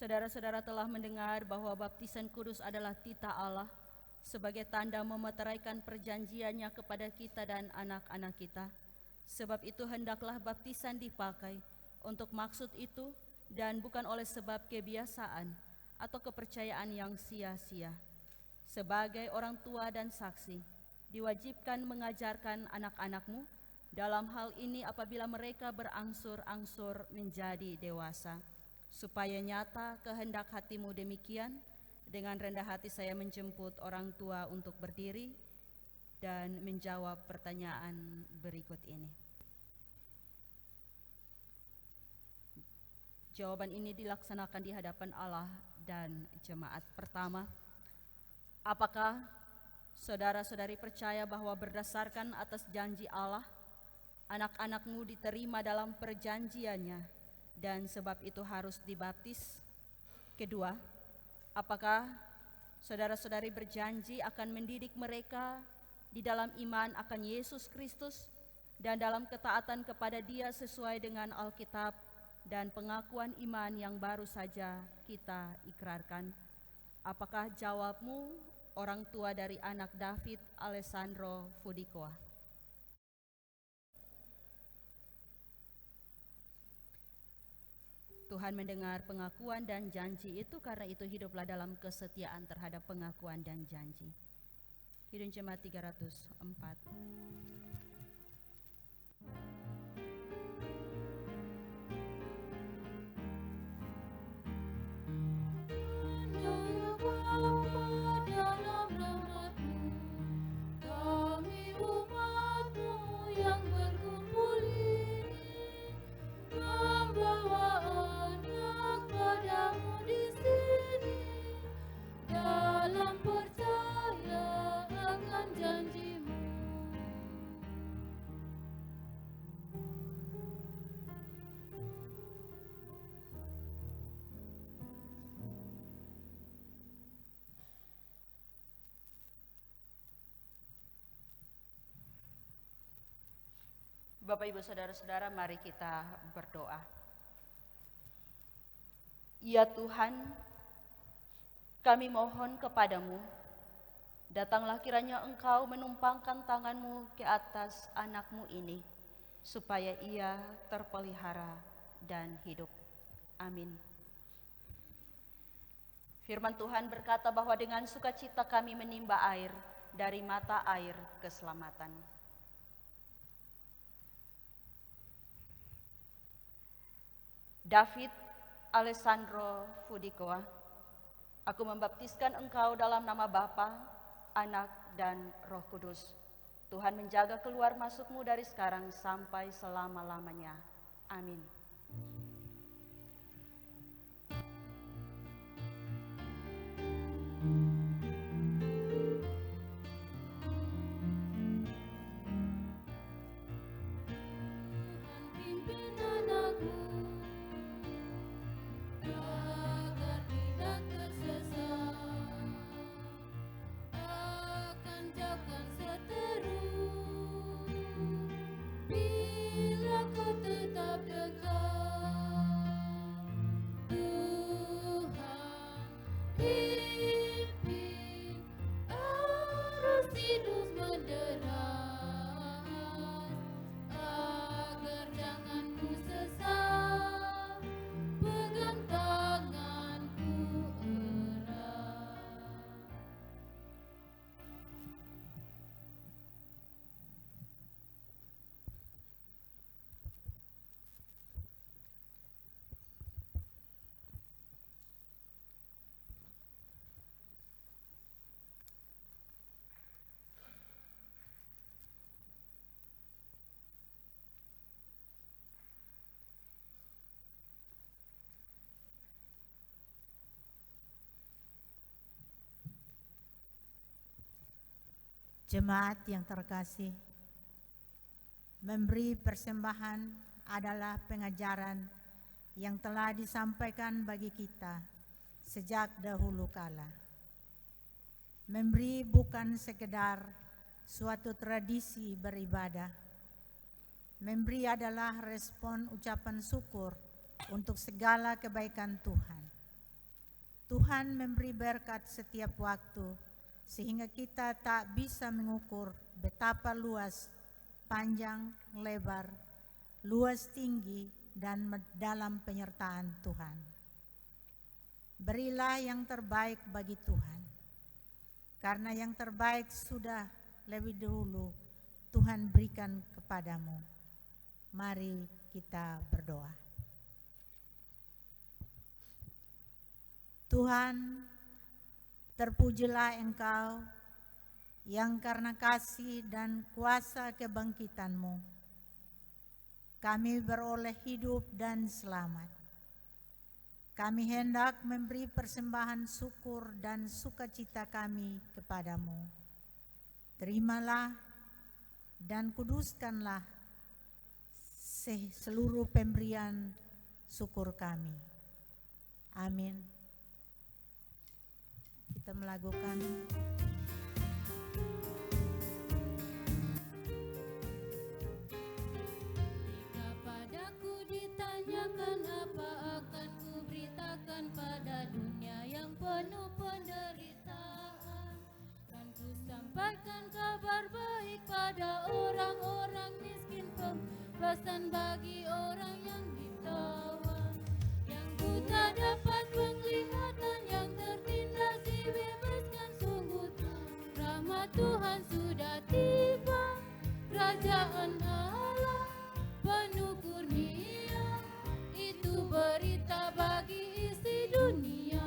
saudara-saudara telah mendengar bahwa baptisan kudus adalah titah Allah sebagai tanda memeteraikan perjanjiannya kepada kita dan anak-anak kita. Sebab itu hendaklah baptisan dipakai untuk maksud itu dan bukan oleh sebab kebiasaan atau kepercayaan yang sia-sia. Sebagai orang tua dan saksi, diwajibkan mengajarkan anak-anakmu dalam hal ini apabila mereka berangsur-angsur menjadi dewasa, supaya nyata kehendak hatimu demikian. Dengan rendah hati saya menjemput orang tua untuk berdiri dan menjawab pertanyaan berikut ini. Jawaban ini dilaksanakan di hadapan Allah dan jemaat. Pertama, apakah saudara-saudari percaya bahwa berdasarkan atas janji Allah, anak-anakmu diterima dalam perjanjiannya dan sebab itu harus dibaptis? Kedua, apakah saudara-saudari berjanji akan mendidik mereka di dalam iman akan Yesus Kristus dan dalam ketaatan kepada Dia sesuai dengan Alkitab dan pengakuan iman yang baru saja kita ikrarkan? Apakah jawabmu, orang tua dari anak David, Alessandro Fudikoa? Tuhan mendengar pengakuan dan janji itu, karena itu hiduplah dalam kesetiaan terhadap pengakuan dan janji. Hidung Jemaat 304. Bapak, Ibu, Saudara-saudara, mari kita berdoa. Ya Tuhan, kami mohon kepadamu, datanglah kiranya Engkau menumpangkan tangan-Mu ke atas anak-Mu ini, supaya ia terpelihara dan hidup. Amin. Firman Tuhan berkata bahwa dengan sukacita kami menimba air dari mata air keselamatan. David Alessandro Fudikoa. Aku membaptiskan engkau dalam nama Bapa, Anak, dan Roh Kudus. Tuhan menjaga keluar masukmu dari sekarang sampai selama-lamanya. Amin. Jemaat yang terkasih, memberi persembahan adalah pengajaran yang telah disampaikan bagi kita sejak dahulu kala. Memberi bukan sekedar suatu tradisi beribadah. Memberi adalah respon ucapan syukur untuk segala kebaikan Tuhan. Tuhan memberi berkat setiap waktu, sehingga kita tak bisa mengukur betapa luas, panjang, lebar, luas, tinggi, dan dalam penyertaan Tuhan. Berilah yang terbaik bagi Tuhan, karena yang terbaik sudah lebih dahulu Tuhan berikan kepadamu. Mari kita berdoa. Tuhan, terpujilah Engkau yang karena kasih dan kuasa kebangkitan-Mu, kami beroleh hidup dan selamat. Kami hendak memberi persembahan syukur dan sukacita kami kepadamu. Terimalah dan kuduskanlah seluruh pemberian syukur kami. Amin. Kita melakukan jika padaku ditanyakan apa akan kuberitakan pada dunia yang penuh penderitaan, kan ku sampaikan kabar baik pada orang-orang miskin, pembebasan bagi orang yang ditawan, yang buta dapat penglihatan, yang tertindas dibebaskan. Sungguh rahmat Tuhan sudah tiba, kerajaan Allah penuh kurnia, itu berita bagi isi dunia.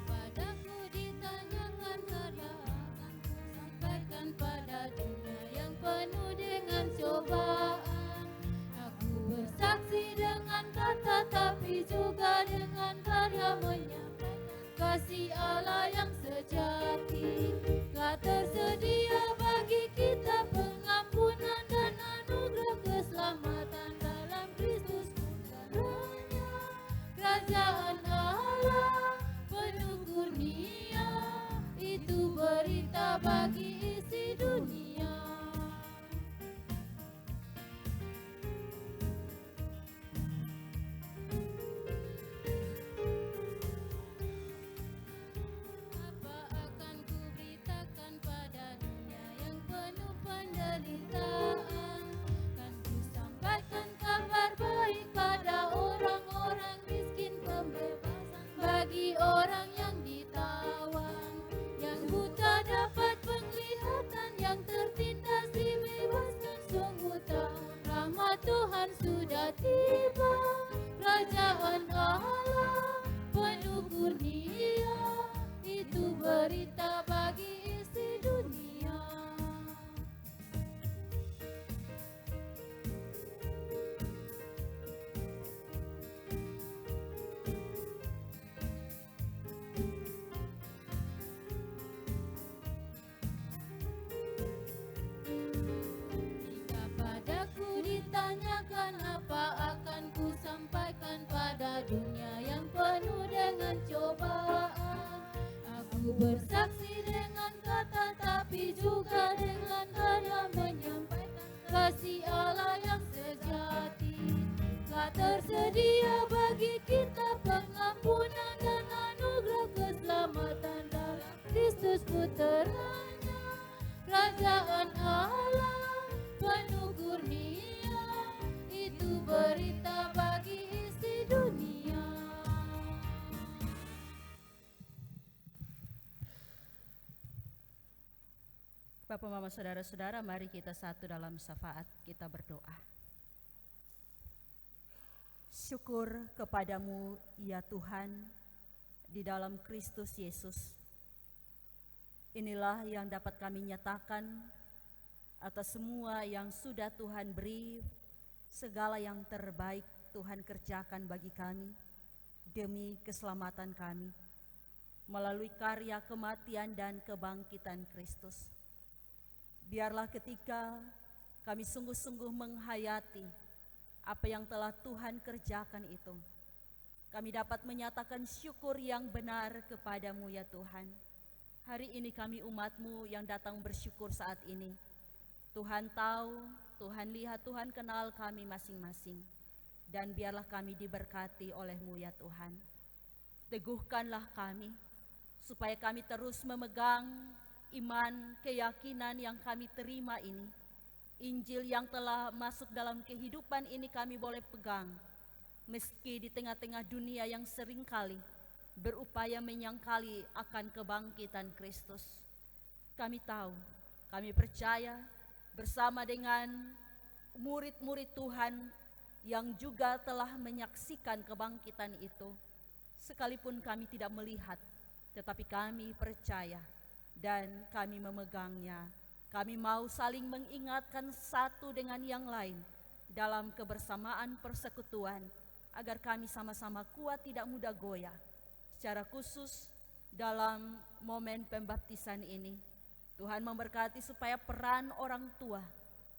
Padaku ditanyakan kada akan ku sampaikan pada dunia yang penuh dengan cobaan. Aku bersaksi dengan kata tapi juga dengan karya menyampaikan kasih Allah yang sejati. Telah tersedia bagi kita pengampunan dan anugerah keselamatan dalam Kristus putranya. Kerajaan Allah penuh kurnia, itu berita bagi isi dunia. Apa akan ku bagi orang yang ditawan, yang buta dapat penglihatan, yang tertindas dibebaskan. Sungguh tak rahmat Tuhan sudah tiba, kerajaan Allah penuh kurnia, itu berita bagi isi dunia. Jika padaku ditanyakan apa akan ku sampaikan pada dunia yang penuh dengan cobaan, aku bersaksi dengan kata tapi juga dengan karya menyampaikan kasih Allah yang sejati. Telah tersedia bagi kita pengampunan dan anugerah keselamatan dalam Kristus puteranya. Kerajaan Allah penuh kurnia, itu berita bagi isi dunia. Bapak, Mama, Saudara-saudara, mari kita satu dalam syafaat, kita berdoa. Syukur kepadamu ya Tuhan di dalam Kristus Yesus. Inilah yang dapat kami nyatakan atas semua yang sudah Tuhan beri, segala yang terbaik Tuhan kerjakan bagi kami demi keselamatan kami melalui karya kematian dan kebangkitan Kristus. Biarlah ketika kami sungguh-sungguh menghayati apa yang telah Tuhan kerjakan itu, kami dapat menyatakan syukur yang benar kepadamu ya Tuhan. Hari ini kami umat-Mu yang datang bersyukur saat ini. Tuhan tahu, Tuhan lihat, Tuhan kenal kami masing-masing. Dan biarlah kami diberkati oleh-Mu ya Tuhan. Teguhkanlah kami, supaya kami terus memegang iman, keyakinan yang kami terima ini. Injil yang telah masuk dalam kehidupan ini kami boleh pegang. Meski di tengah-tengah dunia yang seringkali berupaya menyangkali akan kebangkitan Kristus. Kami tahu, kami percaya bersama dengan murid-murid Tuhan yang juga telah menyaksikan kebangkitan itu. Sekalipun kami tidak melihat, tetapi kami percaya dan kami memegangnya. Kami mau saling mengingatkan satu dengan yang lain dalam kebersamaan persekutuan, agar kami sama-sama kuat tidak mudah goyah. Secara khusus dalam momen pembaptisan ini, Tuhan memberkati supaya peran orang tua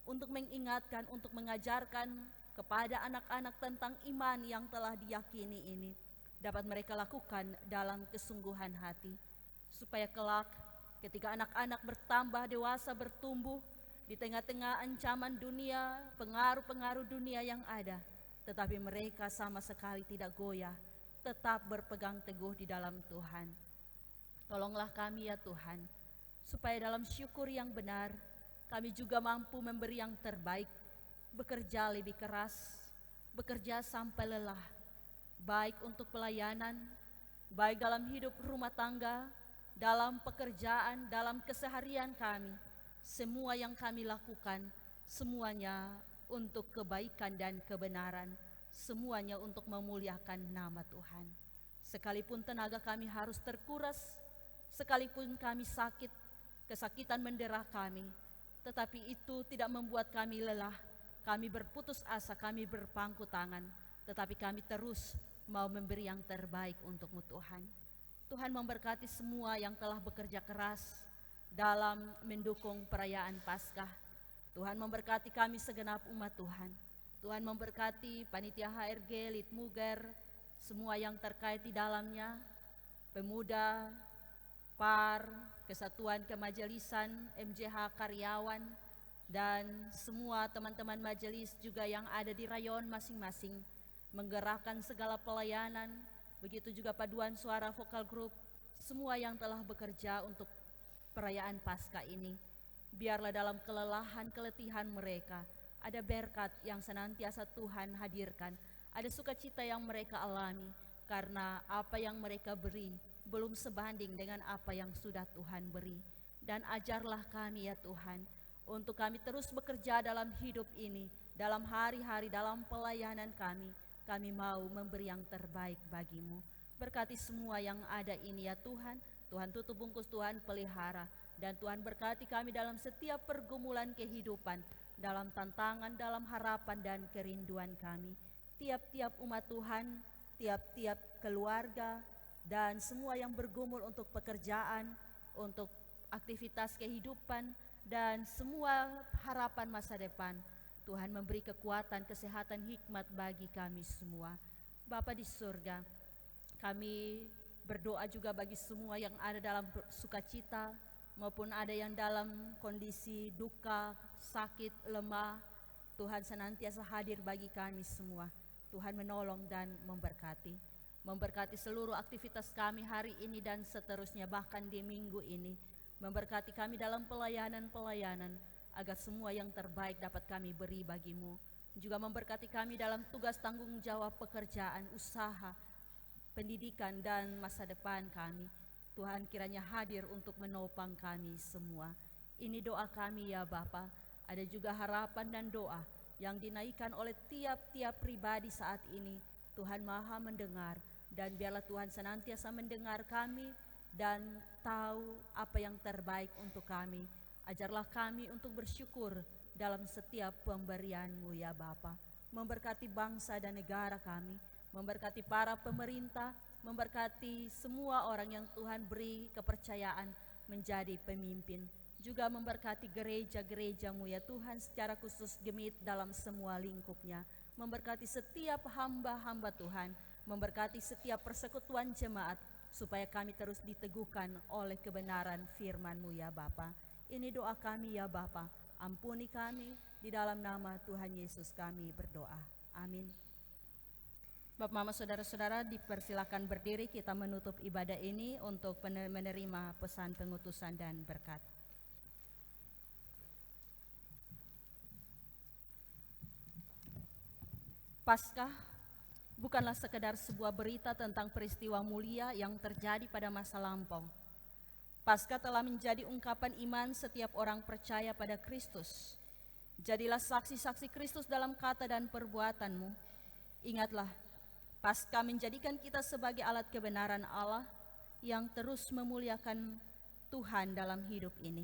untuk mengingatkan, untuk mengajarkan kepada anak-anak tentang iman yang telah diyakini ini dapat mereka lakukan dalam kesungguhan hati, supaya kelak ketika anak-anak bertambah dewasa, bertumbuh di tengah-tengah ancaman dunia, pengaruh-pengaruh dunia yang ada, tetapi mereka sama sekali tidak goyah, tetap berpegang teguh di dalam Tuhan. Tolonglah kami ya Tuhan, supaya dalam syukur yang benar, kami juga mampu memberi yang terbaik, bekerja lebih keras, bekerja sampai lelah, baik untuk pelayanan, baik dalam hidup rumah tangga, dalam pekerjaan, dalam keseharian kami. Semua yang kami lakukan, semuanya untuk kebaikan dan kebenaran, semuanya untuk memuliakan nama Tuhan. Sekalipun tenaga kami harus terkuras, sekalipun kami sakit, kesakitan mendera kami, tetapi itu tidak membuat kami lelah, kami berputus asa, kami berpangku tangan, tetapi kami terus mau memberi yang terbaik untuk-Mu Tuhan. Tuhan memberkati semua yang telah bekerja keras dalam mendukung perayaan Paskah. Tuhan memberkati kami segenap umat Tuhan. Tuhan memberkati panitia HRG, Litmuger, semua yang terkait di dalamnya, pemuda, PAR, Kesatuan Kemajelisan, MJH Karyawan, dan semua teman-teman majelis juga yang ada di rayon masing-masing, menggerakkan segala pelayanan, begitu juga paduan suara vokal group, semua yang telah bekerja untuk perayaan Paskah ini. Biarlah dalam kelelahan, keletihan mereka, ada berkat yang senantiasa Tuhan hadirkan, ada sukacita yang mereka alami, karena apa yang mereka beri belum sebanding dengan apa yang sudah Tuhan beri. Dan ajarlah kami ya Tuhan, untuk kami terus bekerja dalam hidup ini, dalam hari-hari, dalam pelayanan kami mau memberi yang terbaik bagimu. Berkati semua yang ada ini ya Tuhan, Tuhan tutup bungkus, Tuhan pelihara, dan Tuhan berkati kami dalam setiap pergumulan kehidupan, dalam tantangan, dalam harapan dan kerinduan kami. Tiap-tiap umat Tuhan, tiap-tiap keluarga, dan semua yang bergumul untuk pekerjaan, untuk aktivitas kehidupan, dan semua harapan masa depan. Tuhan memberi kekuatan, kesehatan, hikmat bagi kami semua. Bapa di surga, kami berdoa juga bagi semua yang ada dalam sukacita maupun ada yang dalam kondisi duka, sakit, lemah. Tuhan senantiasa hadir bagi kami semua. Tuhan menolong dan memberkati. Memberkati seluruh aktivitas kami hari ini dan seterusnya, bahkan di minggu ini. Memberkati kami dalam pelayanan-pelayanan, agar semua yang terbaik dapat kami beri bagimu. Juga memberkati kami dalam tugas tanggung jawab pekerjaan, usaha, pendidikan, dan masa depan kami. Tuhan kiranya hadir untuk menopang kami semua. Ini doa kami ya Bapa. Ada juga harapan dan doa yang dinaikkan oleh tiap-tiap pribadi saat ini. Tuhan Maha mendengar, dan biarlah Tuhan senantiasa mendengar kami dan tahu apa yang terbaik untuk kami. Ajarlah kami untuk bersyukur dalam setiap pemberian-Mu ya Bapa. Memberkati bangsa dan negara kami, memberkati para pemerintah, memberkati semua orang yang Tuhan beri kepercayaan menjadi pemimpin. Juga memberkati gereja-gereja-Mu ya Tuhan, secara khusus Gemit dalam semua lingkupnya. Memberkati setiap hamba-hamba Tuhan, memberkati setiap persekutuan jemaat, supaya kami terus diteguhkan oleh kebenaran firman-Mu ya Bapa. Ini doa kami ya Bapa, ampuni kami, di dalam nama Tuhan Yesus kami berdoa. Amin. Bapak, Mama, Saudara-saudara, dipersilakan berdiri, kita menutup ibadah ini untuk menerima pesan pengutusan dan berkat. Paskah bukanlah sekedar sebuah berita tentang peristiwa mulia yang terjadi pada masa lampau. Paskah telah menjadi ungkapan iman setiap orang percaya pada Kristus. Jadilah saksi-saksi Kristus dalam kata dan perbuatanmu. Ingatlah, Paskah menjadikan kita sebagai alat kebenaran Allah yang terus memuliakan Tuhan dalam hidup ini.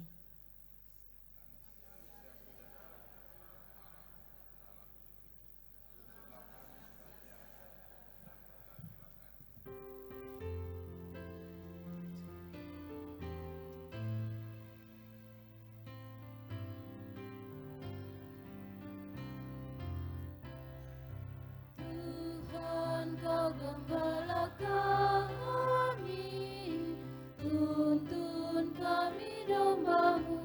Kau gembala kami, tuntun kami domba-Mu.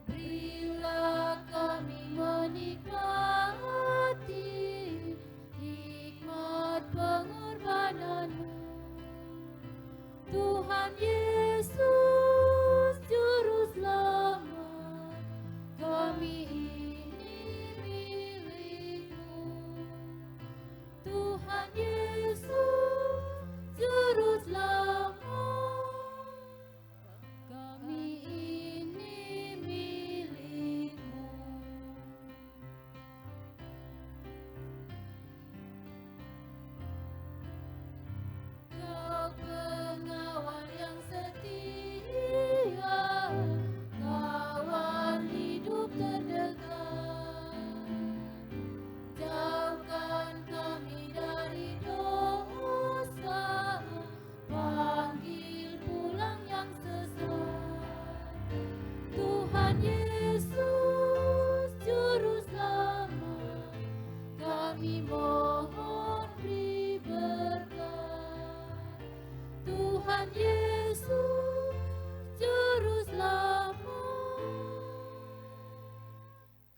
Berilah kami menikmati hikmat pengorbanan-Mu. Tuhan Yesus, Juru Selamat, kami Tuhan Yesus, Juru Selamat, kami ini milik-Mu. Kau pengawal yang setia, kawan hidup terdekat. Jauhkan kami dari dosa, panggil pulang yang sesat. Tuhan Yesus, Juru Selamat, kami mohon beri berkat. Tuhan Yesus, Juru Selamat,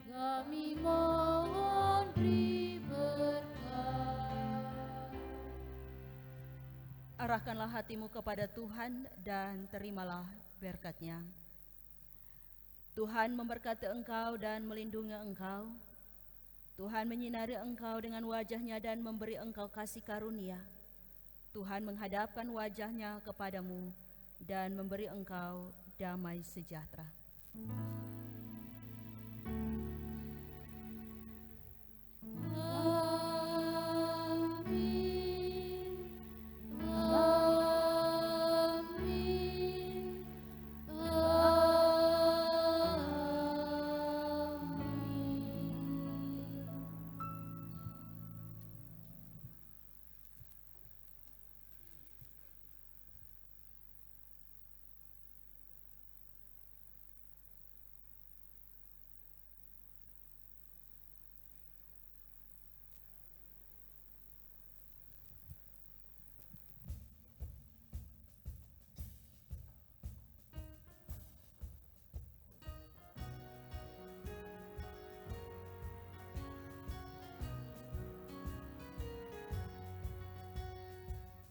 kami mohon beri berkat. Arahkanlah hatimu kepada Tuhan dan terimalah berkat-Nya. Tuhan memberkati engkau dan melindungi engkau. Tuhan menyinari engkau dengan wajah-Nya dan memberi engkau kasih karunia. Tuhan menghadapkan wajah-Nya kepadamu dan memberi engkau damai sejahtera. Amin. Amin. Amin.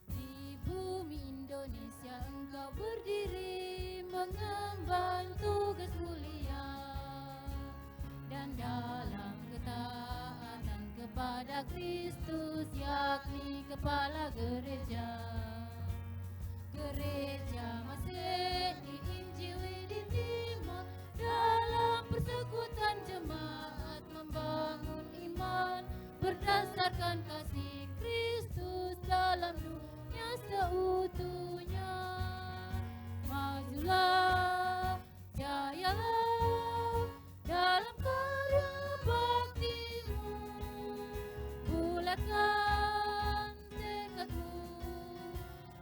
Di bumi Indonesia engkau berdiri mengemban tugas mulia, dan dalam ketaatan kepada Kristus yakni kepala gereja. Gereja masih diinjili di timur, dalam persekutuan jemaat membangun iman berdasarkan kasih Kristus dalam dunia seutuhnya. Majulah, jayalah dalam karya baktimu, bulatkan tekadmu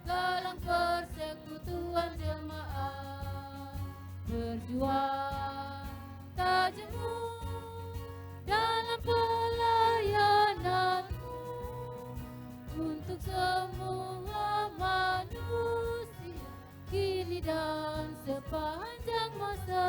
dalam persekutuan jemaat. Berjuang tajammu dalam pelayananmu untuk semua manusia kini dan sepanjang masa.